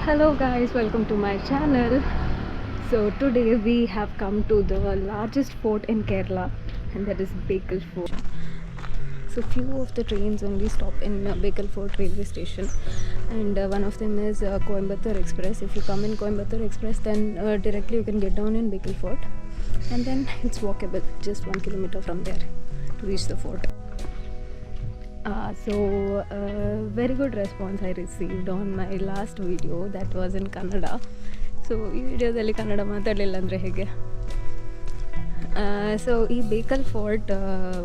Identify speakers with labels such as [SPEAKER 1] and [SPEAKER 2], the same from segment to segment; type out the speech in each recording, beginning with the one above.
[SPEAKER 1] Hello guys, welcome to my channel. So today we have come to the largest fort in Kerala, and that is Bekal Fort. So few of the trains only stop in Bekal Fort railway station, and one of them is Coimbatore Express. If you come in Coimbatore Express, then directly you can get down in Bekal Fort, and then it's walkable, just 1 kilometer from there to reach the fort. Very good response I received on my last video that was in Kannada. So ಈ ವಿಡಿಯೋದಲ್ಲಿ ಕನ್ನಡ ಮಾತಾಡಲಿಲ್ಲ ಅಂದರೆ ಹೇಗೆ. So ಈ Bekal fort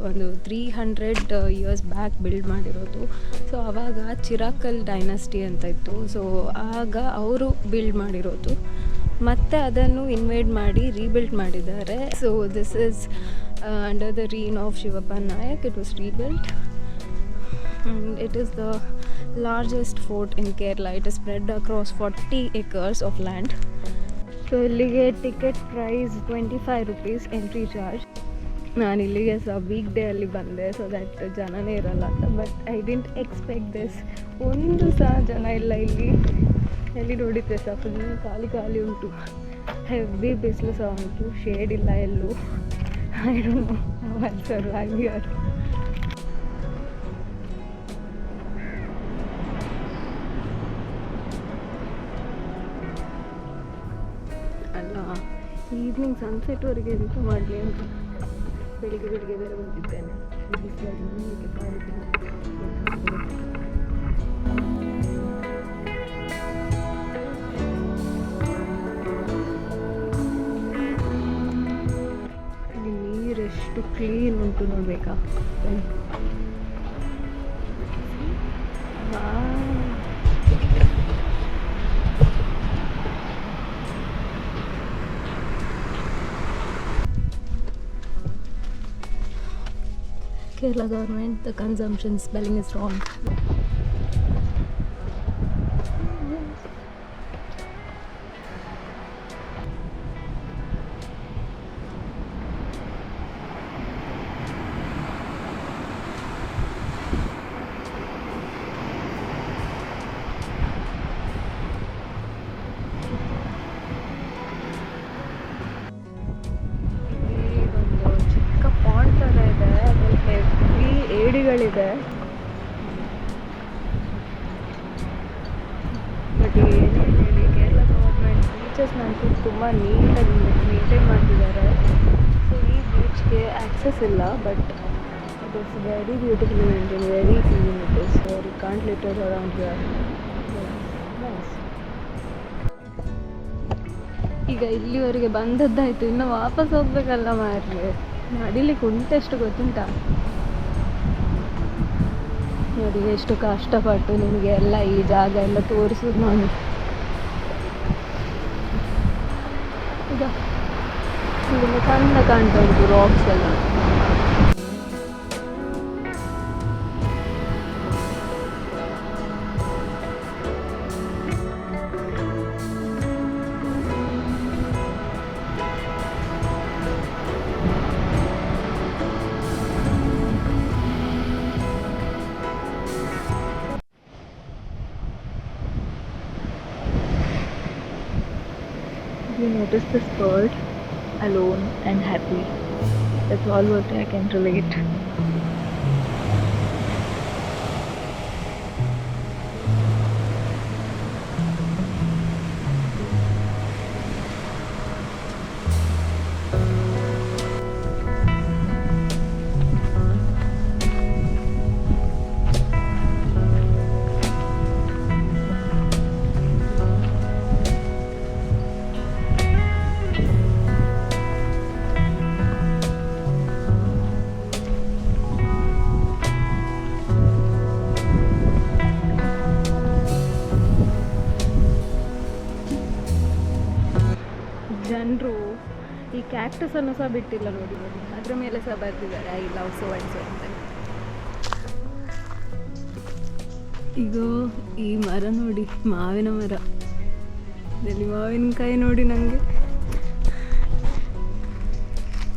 [SPEAKER 1] ಒಂದು 300 years back build ಮಾಡಿರೋದು. So ಆವಾಗ ಚಿರಾಕಲ್ dynasty ಅಂತ ಇತ್ತು. ಸೊ ಆಗ ಅವರು ಬಿಲ್ಡ್ ಮಾಡಿರೋದು, ಮತ್ತು ಅದನ್ನು ಇನ್ವೇಡ್ ಮಾಡಿ ರೀಬಿಲ್ಡ್ ಮಾಡಿದ್ದಾರೆ. So this is under the reign of Shivappa Nayak. It was rebuild. And it is the largest fort in Kerala. It is spread across 40 acres of land. So illige ticket price 25 rupees entry charge. ನಾನು ಇಲ್ಲಿಗೆ weak day ಅಲ್ಲಿ ಬಂದೆ, so that ಜನನೇ ಇರಲ್ಲ ಅಂತ. But I didn't expect this. ಒಂದು ಸಹ ಜನ ಇಲ್ಲ ಇಲ್ಲಿ. ಎಲ್ಲಿ ನೋಡಿದ್ರೆ ಸಹ ಫುಲ್ ಖಾಲಿ ಖಾಲಿ ಉಂಟು. ಹೆವಿ ಬಿಸಿಲು ಸಹ ಉಂಟು, ಶೇಡ್ ಇಲ್ಲ ಎಲ್ಲೂ. I don't know how I survive here. Evening ಸನ್ಸೆಟ್ವರೆಗೆ ಎಂತ ಮಾಡಲಿ ಅಂತ ಬೆಳಿಗ್ಗೆ ಬೇರೆ ಬಂದಿದ್ದೇನೆ. ಇಲ್ಲಿ ನೀರೆಷ್ಟು ಕ್ಲೀನ್ ಉಂಟು ನೋಡ್ಬೇಕಾ. Kerala government, the consumption spelling is wrong. ಏಡಿಗಳಿದೆ, ಬಟ್ ಏನೇ ಹೇಳಿ ಕೇರಳ ಗೌರ್ಮೆಂಟ್ ಬೀಚಸ್ನ ಅಂತೂ ತುಂಬ ನೀಟಾಗಿ ಮೇಂಟೈನ್ ಮಾಡ್ತಿದ್ದಾರೆ. ಸೊ ಈ ಬೀಚ್ಗೆ ಆ್ಯಕ್ಸಸ್ ಇಲ್ಲ, but it is very beautifully maintain, very clean it is. You can't litter around here. Nice. ಈಗ ಇಲ್ಲಿವರೆಗೆ ಬಂದದ್ದಾಯಿತು, ಇನ್ನು ವಾಪಸ್ ಹೋಗ್ಬೇಕಲ್ಲ ಮಾರ್ರೆ. ನಡಿಲಿಕ್ಕೆ ಉಂಟೆಷ್ಟು ಗೊತ್ತುಂಟಾ? ನೋಡಿ ಎಷ್ಟು ಕಷ್ಟಪಟ್ಟು ನಿಮಗೆ ಎಲ್ಲ ಈ ಜಾಗ ಎಲ್ಲ ತೋರಿಸೋದು ನಾನು. ಈಗ ಇಲ್ಲಿಂದ ಚಂದ ಕಾಣ್ತಾ ಉಂಟು ರಾಕ್ಸ್ ಎಲ್ಲ. You notice this bird, alone and happy. That's all what I can relate. ಜನರು ಈ ಕ್ಯಾಕ್ಟಸ್ ಅನ್ನು ಸಹ ಬಿಟ್ಟಿಲ್ಲ ನೋಡಿ, ಅದ್ರ ಮೇಲೆ ಸಹ ಬರ್ತಿದ್ದಾರೆ I love so and so ಅಂತ. ಈಗ ಈ ಮರ ನೋಡಿ, ಮಾವಿನ ಮರ. ಇಲ್ಲಿ ಮಾವಿನಕಾಯಿ ನೋಡಿ. ನನಗೆ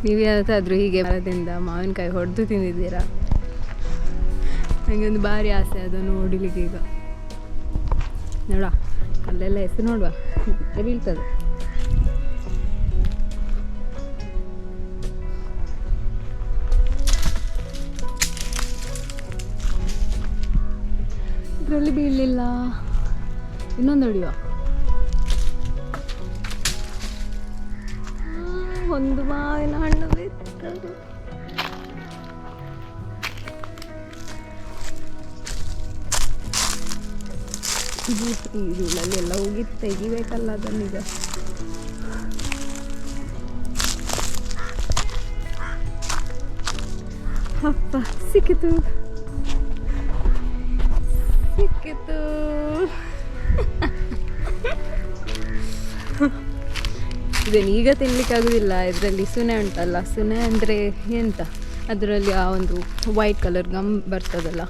[SPEAKER 1] ನೀವು ಯಾವತ್ತಾದರೂ ಹೀಗೆ ಮರದಿಂದ ಮಾವಿನಕಾಯಿ ಹೊಡೆದು ತಿಂದಿದ್ದೀರಾ? ನನಗೆ ಒಂದು ಭಾರಿ ಆಸೆ ಅದನ್ನು ನೋಡಲಿಕ್ಕೆ. ಈಗ ನೋಡ ಕಲ್ಲೆಲ್ಲ ಹೆಸರು ನೋಡುವ ಬೀಳ್ತದೆ. ಇದರಲ್ಲಿ ಬೀಳಲಿಲ್ಲ. ಇನ್ನೊಂದು ಹೊಡಿಯುವ. ಒಂದು ಮಾವಿನ ಹಣ್ಣು ಬಿತ್ತದು. ಈರುಳ್ಳಿ ಎಲ್ಲ ಹೋಗಿ ತೆಗಿಬೇಕಲ್ಲ ಅದನ್ನೀಗ. ಅಪ್ಪ ಸಿಕ್ಕಿತು ಸಿಕ್ಕಿತು. ಇದನ್ನು ಈಗ ತಿನ್ಲಿಕ್ಕಾಗೋದಿಲ್ಲ. ಇದರಲ್ಲಿ ಸುನೆ ಉಂಟಲ್ಲ, ಸುನೆ ಅಂದರೆ ಎಂತ, ಅದರಲ್ಲಿ ಆ ಒಂದು ವೈಟ್ ಕಲರ್ ಗಮ್ ಬರ್ತದಲ್ಲ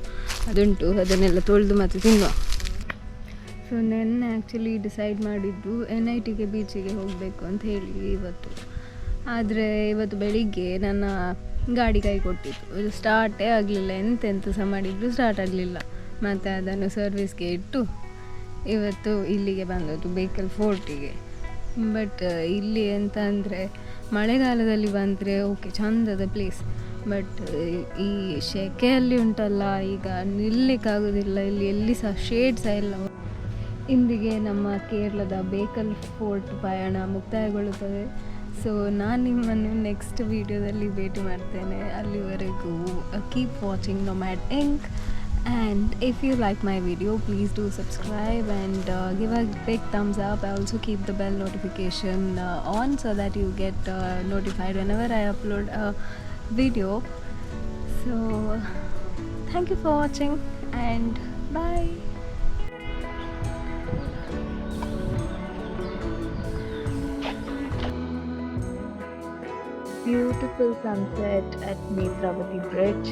[SPEAKER 1] ಅದುಂಟು. ಅದನ್ನೆಲ್ಲ ತೊಳೆದು ಮತ್ತು ತಿನ್ನುವ. ಸೊ ನೆನ್ನೆ ಆ್ಯಕ್ಚುಲಿ ಡಿಸೈಡ್ ಮಾಡಿದ್ದು NITಗೆ ಬೀಚಿಗೆ ಹೋಗಬೇಕು ಅಂತ ಹೇಳಿ ಇವತ್ತು. ಆದರೆ ಇವತ್ತು ಬೆಳಿಗ್ಗೆ ನನ್ನ ಗಾಡಿ ಕೈ ಕೊಟ್ಟಿತ್ತು. ಅದು ಸ್ಟಾರ್ಟೇ ಆಗಲಿಲ್ಲ. ಎಂತೆಂತ ಸಹ ಮಾಡಿದ್ರು ಸ್ಟಾರ್ಟ್ ಆಗಲಿಲ್ಲ. ಮತ್ತು ಅದನ್ನು ಸರ್ವಿಸ್ಗೆ ಇಟ್ಟು ಇವತ್ತು ಇಲ್ಲಿಗೆ ಬಂದದ್ದು, ಬೇಕಲ್ ಫೋರ್ಟಿಗೆ. ಬಟ್ ಇಲ್ಲಿ ಎಂತ ಅಂದರೆ ಮಳೆಗಾಲದಲ್ಲಿ ಬಂದರೆ ಓಕೆ ಚಂದದ ಪ್ಲೇಸ್. ಬಟ್ ಈ ಸೆಕೆಯಲ್ಲಿ ಉಂಟಲ್ಲ, ಈಗ ನಿಲ್ಲಕ್ಕಾಗೋದಿಲ್ಲ. ಇಲ್ಲಿ ಎಲ್ಲಿ ಸಹ ಶೇಡ್ ಸಹ ಇಲ್ಲ. ಇಂದಿಗೆ ನಮ್ಮ ಕೇರಳದ ಬೇಕಲ್ ಫೋರ್ಟ್ ಪಯಣ ಮುಕ್ತಾಯಗೊಳ್ಳುತ್ತದೆ. ಸೊ ನಾನು ನಿಮ್ಮನ್ನು ನೆಕ್ಸ್ಟ್ ವೀಡಿಯೋದಲ್ಲಿ ಭೇಟಿ ಮಾಡ್ತೇನೆ. ಅಲ್ಲಿವರೆಗೂ keep watching Nomad Ink. And if you like my video, please do subscribe and give a big thumbs up. I also keep the bell notification on so that you get notified whenever I upload a video. So thank you for watching and bye. Beautiful sunset at Netravati Bridge.